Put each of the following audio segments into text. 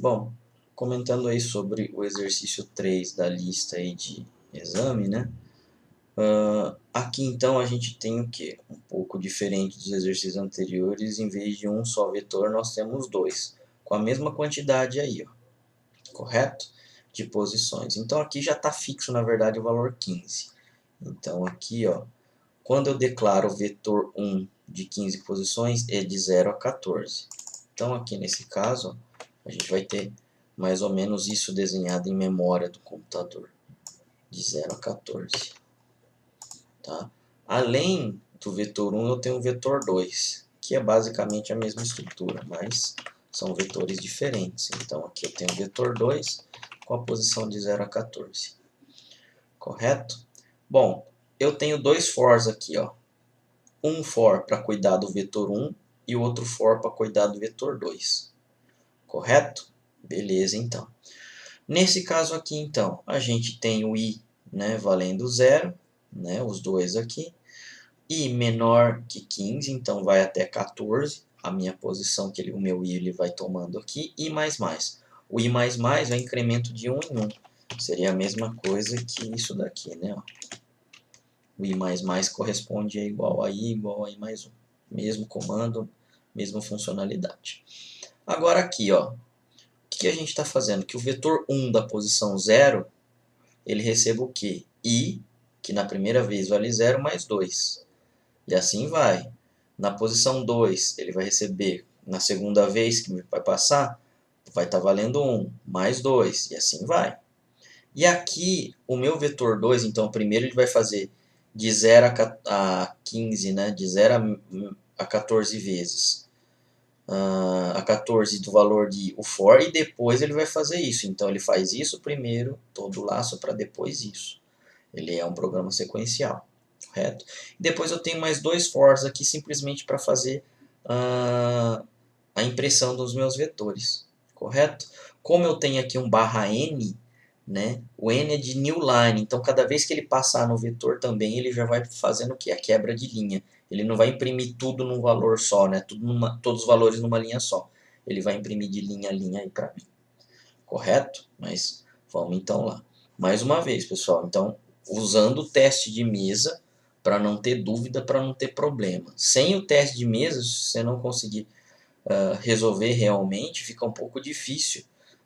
Bom, comentando aí sobre o exercício 3 da lista aí de exame, né? Aqui então a gente tem o que? Um pouco diferente dos exercícios anteriores, em vez de um só vetor nós temos dois, com a mesma quantidade aí, ó, correto? De posições. Então aqui já está fixo na verdade o valor 15. Então aqui, ó, quando eu declaro o vetor 1 de 15 posições é de 0 a 14. Então aqui nesse caso, ó, a gente vai ter mais ou menos isso desenhado em memória do computador, de 0 a 14. Tá? Além do vetor 1, eu tenho o vetor 2, que é basicamente a mesma estrutura, mas são vetores diferentes. Então aqui eu tenho o vetor 2 com a posição de 0 a 14. Correto? Bom, eu tenho dois fors aqui, ó. Um for para cuidar do vetor 1 e o outro for para cuidar do vetor 2. Correto? Beleza, então. Nesse caso aqui, então, a gente tem o i, né, valendo 0, né, os dois aqui. I menor que 15, então vai até 14, a minha posição, o meu i ele vai tomando aqui. I mais mais. O i mais mais é o incremento de 1 em 1. Seria a mesma coisa que isso daqui, né? Ó. O i mais mais corresponde a igual a i mais 1. Mesmo comando, mesma funcionalidade. Agora aqui, ó, o que a gente está fazendo? Que o vetor 1 da posição 0, ele receba o quê? I, que na primeira vez vale 0, mais 2. E assim vai. Na posição 2, ele vai receber, na segunda vez que vai passar, vai estar valendo 1, mais 2, e assim vai. E aqui, o meu vetor 2, então, primeiro ele vai fazer de 0 a 15, né? De 0 a 14 vezes. A 14 do valor de o for, e depois ele vai fazer isso. Então, ele faz isso primeiro, todo o laço, para depois isso. Ele é um programa sequencial. Correto? Depois eu tenho mais dois fors aqui simplesmente para fazer a impressão dos meus vetores. Correto? Como eu tenho aqui um barra n, né, o n é de new line, então cada vez que ele passar no vetor também ele já vai fazendo o que? A quebra de linha. Ele não vai imprimir tudo num valor só, né, todos os valores numa linha só. Ele vai imprimir de linha a linha aí para mim. Correto? Mas vamos então lá. Mais uma vez, pessoal. Então, usando o teste de mesa para não ter dúvida, para não ter problema. Sem o teste de mesa, se você não conseguir resolver realmente, fica um pouco difícil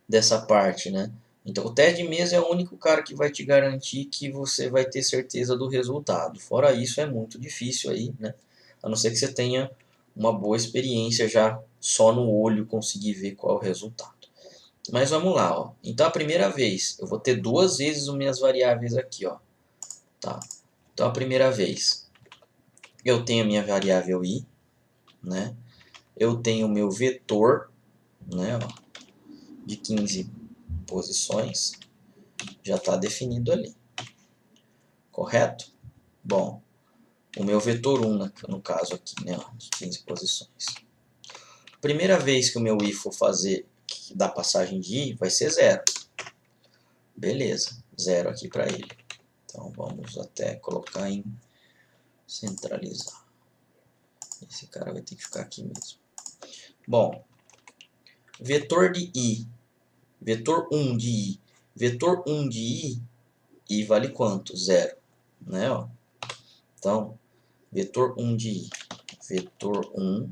dessa parte, né? Então, o teste de mesa é o único cara que vai te garantir que você vai ter certeza do resultado. Fora isso, é muito difícil aí, né? A não ser que você tenha uma boa experiência já só no olho conseguir ver qual é o resultado. Mas vamos lá, ó. Então a primeira vez, eu vou ter duas vezes as minhas variáveis aqui, ó. Tá? Então a primeira vez, eu tenho a minha variável i, né? Eu tenho o meu vetor, né, ó, de 15 posições, já está definido ali. Correto? Bom, o meu vetor 1, no caso aqui, né, ó, de 15 posições. Primeira vez que o meu i for fazer da passagem de i, vai ser 0. Beleza, 0 aqui para ele. Então vamos até colocar em centralizar. Esse cara vai ter que ficar aqui mesmo. Bom, vetor de i, vetor 1 de i. Vetor 1 de i vale quanto? 0. Né, ó? Então, vetor 1 de i, vetor 1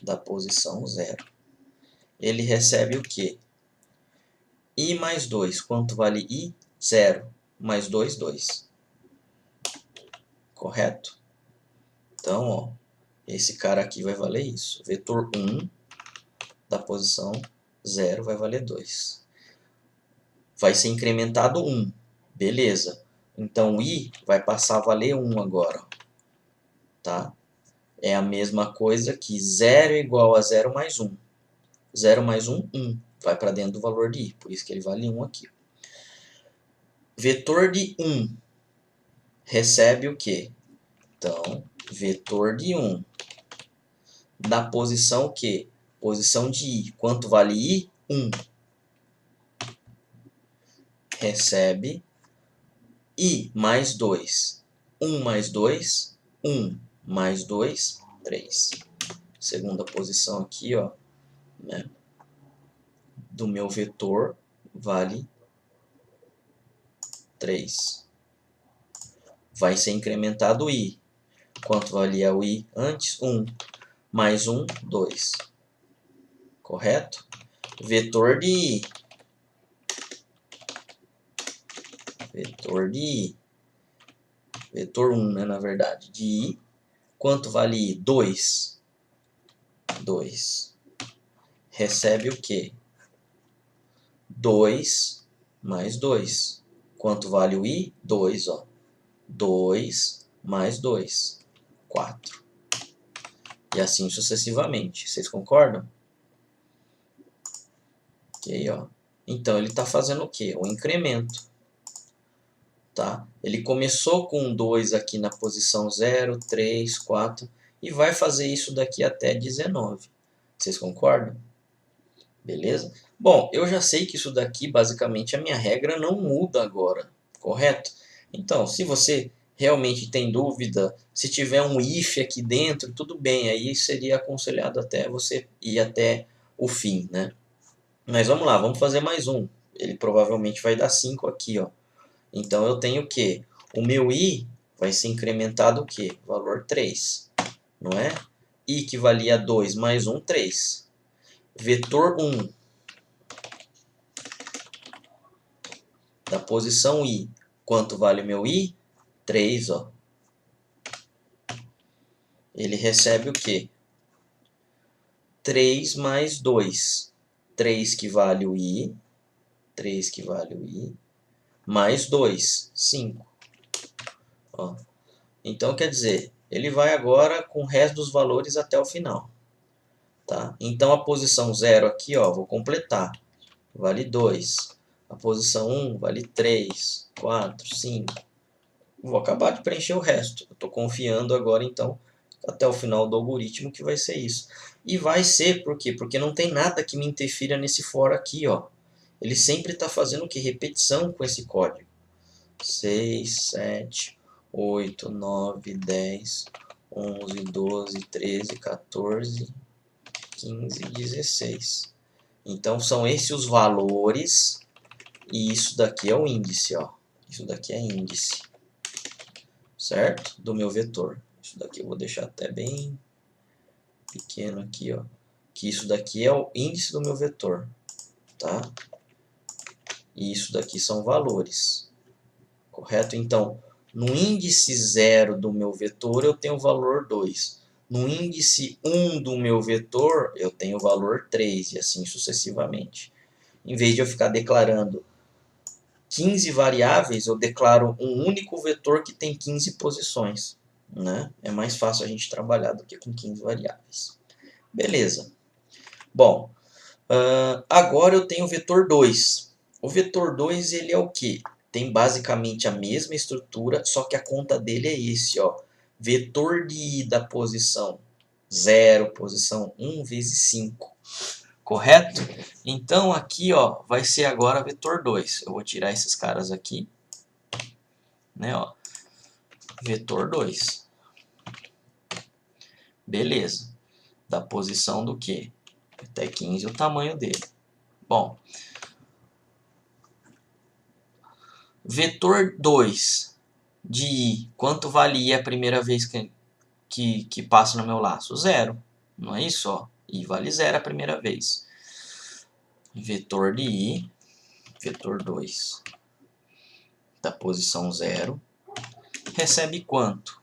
da posição 0. Ele recebe o quê? I mais 2. Quanto vale i? 0. Mais 2, 2. Correto? Então, ó, esse cara aqui vai valer isso. Vetor 1 da posição 0 vai valer 2. Vai ser incrementado 1. Beleza. Então, i vai passar a valer 1 agora. Tá? É a mesma coisa que 0 é igual a 0 mais 1. 0 mais 1, 1. Vai para dentro do valor de i. Por isso que ele vale 1 aqui. Vetor de 1 recebe o quê? Então, vetor de 1 da posição o quê? Posição de i. Quanto vale i? 1. Recebe i mais 2. 1 mais 2, 1 mais 2, 3. Segunda posição aqui, ó, né? do meu vetor vale 3. Vai ser incrementado o i. Quanto valia o i antes? 1. Mais 1, 2. Correto? Vetor de i. Vetor de i. Vetor 1, né, na verdade. De i. Quanto vale i? 2. 2. Recebe o quê? 2 mais 2. Quanto vale o i? 2, ó. 2 mais 2. 4. E assim sucessivamente. Vocês concordam? Ok, ó. Então, ele está fazendo o quê? O incremento. Tá? Ele começou com 2 aqui na posição 0, 3, 4 e vai fazer isso daqui até 19. Vocês concordam? Beleza? Bom, eu já sei que isso daqui, basicamente, a minha regra não muda agora, correto? Então, se você realmente tem dúvida, se tiver um if aqui dentro, tudo bem, aí seria aconselhado até você ir até o fim, né? Mas vamos lá, vamos fazer mais um. Ele provavelmente vai dar 5 aqui, ó. Então eu tenho o quê? O meu i vai ser incrementado o quê? Valor 3, não é? I que valia 2 mais 1, 3. Vetor 1 da posição i. Quanto vale meu i? 3, ó. Ele recebe o quê? 3 mais 2. 3 que vale o i. 3 que vale o i. Mais 2, 5. Ó. Então, quer dizer, ele vai agora com o resto dos valores até o final. Tá? Então, a posição 0 aqui, ó, vou completar. Vale 2. A posição 1 vale 3, 4, 5. Vou acabar de preencher o resto. Eu estou confiando agora, então, até o final do algoritmo que vai ser isso. E vai ser, por quê? Porque não tem nada que me interfira nesse for aqui, ó. Ele sempre está fazendo o que? Repetição com esse código. 6, 7, 8, 9, 10, 11, 12, 13, 14, 15, 16. Então, são esses os valores e isso daqui é o índice, ó. Isso daqui é índice, certo? Do meu vetor. Isso daqui eu vou deixar até bem pequeno aqui, ó. Que isso daqui é o índice do meu vetor, tá? E isso daqui são valores, correto? Então, no índice 0 do meu vetor, eu tenho o valor 2. No índice 1 do meu vetor, eu tenho o valor 3, e assim sucessivamente. Em vez de eu ficar declarando 15 variáveis, eu declaro um único vetor que tem 15 posições, né? É mais fácil a gente trabalhar do que com 15 variáveis. Beleza. Bom, agora eu tenho o vetor 2. O vetor 2 ele é o quê? Tem basicamente a mesma estrutura, só que a conta dele é esse, ó. Vetor de i da posição 0, posição 1 vezes 5. Correto? Então aqui, ó, vai ser agora vetor 2. Eu vou tirar esses caras aqui, né, ó. Vetor 2. Beleza. Da posição do quê? Até 15 o tamanho dele. Bom, vetor 2 de i, quanto vale i a primeira vez que passa no meu laço? 0. Não é isso? Ó? I vale 0 a primeira vez. Vetor de i, vetor 2, da posição 0, recebe quanto?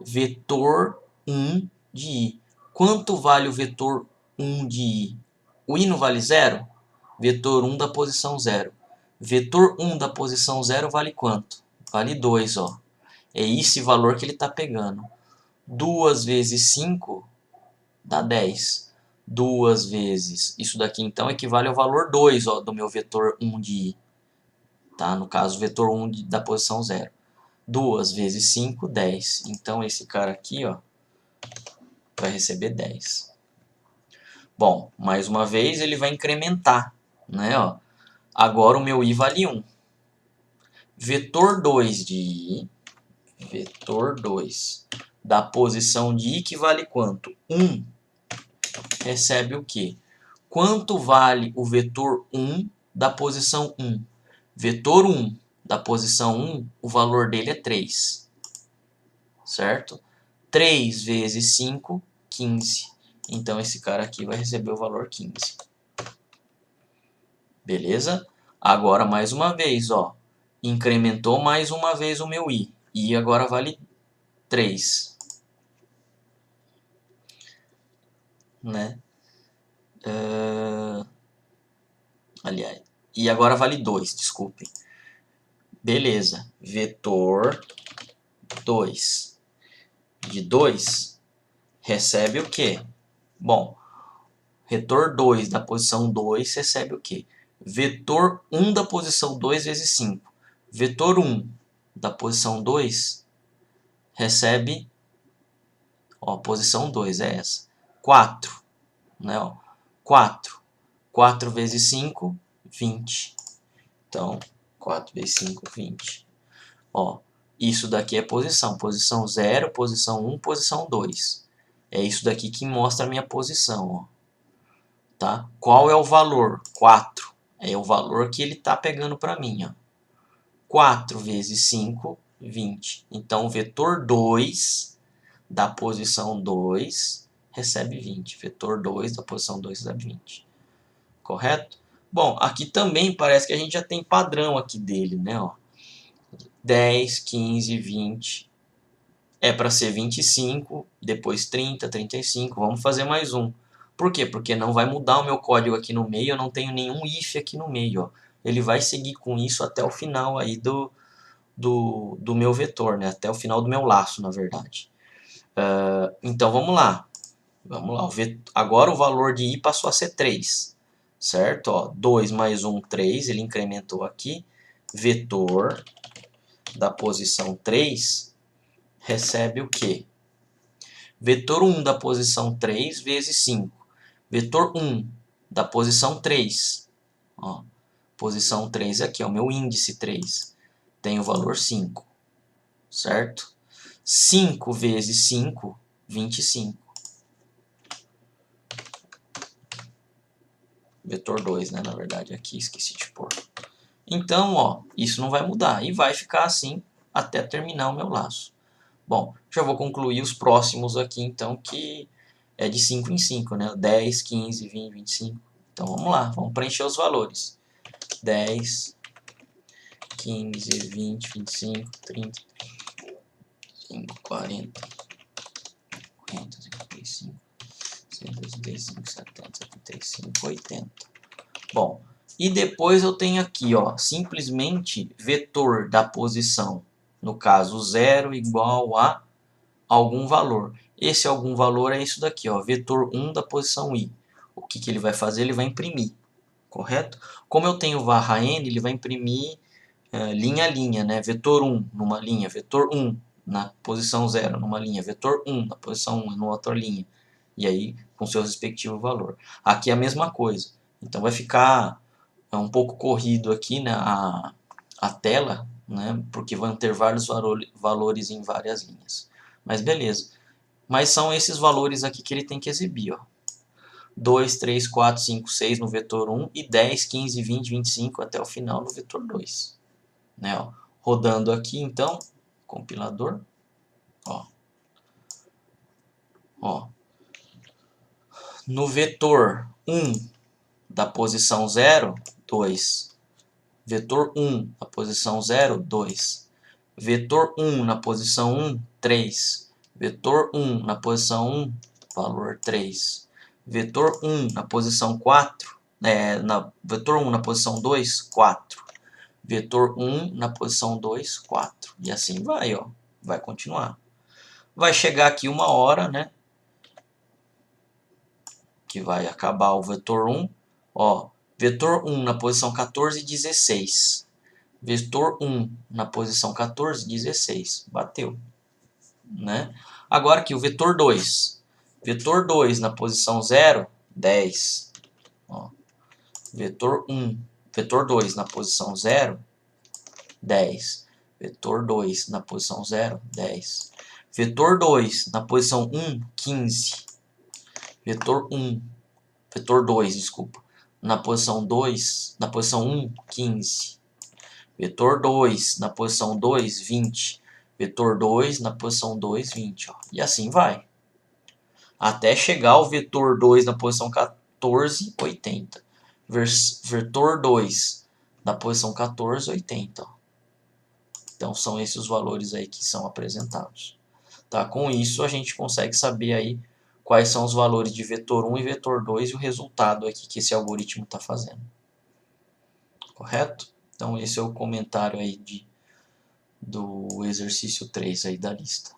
Vetor 1 de i. Quanto vale o vetor 1 de i? O i não vale 0? Vetor 1 da posição 0. Vetor 1 da posição 0 vale quanto? Vale 2, ó. É esse valor que ele está pegando. 2 vezes 5 dá 10. 2 vezes... Isso daqui, então, equivale ao valor 2, ó, do meu vetor 1 de i. Tá? No caso, vetor 1 da posição 0. 2 vezes 5, 10. Então, esse cara aqui, ó, vai receber 10. Bom, mais uma vez, ele vai incrementar, né? Ó. Agora o meu i vale 1. Vetor 2 de i, vetor 2 da posição de i que vale quanto? 1. Recebe o quê? quanto vale o vetor 1 da posição 1? Vetor 1 da posição 1, o valor dele é 3, certo? 3 vezes 5, 15. Então, esse cara aqui vai receber o valor 15. Beleza? Agora, mais uma vez, ó, incrementou mais uma vez o meu i. I agora vale 3. Né? Aliás, e agora vale 2, desculpe. Beleza, vetor 2 de 2 recebe o quê? Bom, vetor 2 da posição 2 recebe o quê? Vetor 1 da posição 2 vezes 5. Vetor 1 da posição 2 recebe, ó, posição 2 é essa, 4, né, ó, 4. 4 vezes 5, 20. Então, 4 vezes 5, 20. Ó, isso daqui é posição. Posição 0, posição 1, posição 2. É isso daqui que mostra a minha posição. Ó. Tá? Qual é o valor? 4. É o valor que ele está pegando para mim. Ó. 4 vezes 5, 20. Então, o vetor 2 da posição 2 recebe 20. Vetor 2 da posição 2 recebe 20. Correto? Bom, aqui também parece que a gente já tem padrão aqui dele, né? Ó. 10, 15, 20. É para ser 25, depois 30, 35. Vamos fazer mais um. Por quê? Porque não vai mudar o meu código aqui no meio, eu não tenho nenhum if aqui no meio. Ó. Ele vai seguir com isso até o final aí do meu vetor, né? Até o final do meu laço, na verdade. Então vamos lá. Vamos lá. Agora o valor de i passou a ser 3. Certo? Ó, 2 mais 1, 3. Ele incrementou aqui. Vetor da posição 3 recebe o quê? Vetor 1 da posição 3 vezes 5. Vetor 1 da posição 3. Ó, posição 3 aqui, é o meu índice 3. Tem o valor 5. Certo? 5 vezes 5, 25. Vetor 2, né? Na verdade, aqui esqueci de pôr. Então, ó, isso não vai mudar. E vai ficar assim até terminar o meu laço. Bom, já vou concluir os próximos aqui, então, que é de 5 em 5, né? 10, 15, 20, 25. Então, vamos lá, vamos preencher os valores. 10, 15, 20, 25, 30, 40, 40, 55, 165, 70, 75, 80. Bom, e depois eu tenho aqui, ó, simplesmente vetor da posição, no caso 0 igual a algum valor. Esse algum valor é isso daqui, ó, vetor 1 da posição i. O que, que ele vai fazer? Ele vai imprimir, correto? Como eu tenho varra n, ele vai imprimir linha a linha, né? Vetor 1 numa linha, vetor 1 na posição 0 numa linha, vetor 1 na posição 1 numa outra linha. E aí, com seu respectivo valor. Aqui é a mesma coisa. Então vai ficar um pouco corrido aqui, né, a tela, né, porque vão ter vários valores em várias linhas. Mas beleza. Mas são esses valores aqui que ele tem que exibir. Ó. 2, 3, 4, 5, 6 no vetor 1 e 10, 15, 20, 25 até o final no vetor 2. Né, ó. Rodando aqui, então, compilador. Ó. Ó. No vetor 1 da posição 0, 2. Vetor 1 na posição 0, 2. Vetor 1 na posição 1, 3. Vetor 1 na posição 1, valor 3. Vetor 1 na posição 4, vetor 1 na posição 2, 4. Vetor 1 na posição 2, 4. E assim vai, ó. Vai continuar. Vai chegar aqui uma hora, né? Que vai acabar o vetor 1. Ó, vetor 1 na posição 14, 16. Vetor 1 na posição 14, 16. Bateu. Né? Agora aqui o vetor 2. Vetor 2 na posição 0, 10. Ó. Vetor 1. Vetor 2 na posição 0, 10. Vetor 2 na posição 0, 10. Vetor 2 na posição 1, 15. Vetor 1 vetor 2, desculpa, na posição 2, na posição 1, 15. Vetor 2 na posição 2, 20. Vetor 2 na posição 2, 20. Ó. E assim vai. Até chegar ao vetor 2 na posição 14, 80. Vetor 2 na posição 14, 80. Ó. Então são esses os valores aí que são apresentados. Tá? Com isso a gente consegue saber aí quais são os valores de vetor 1 e vetor 2 e o resultado aqui que esse algoritmo está fazendo. Correto? Então esse é o comentário aí do exercício 3 aí da lista.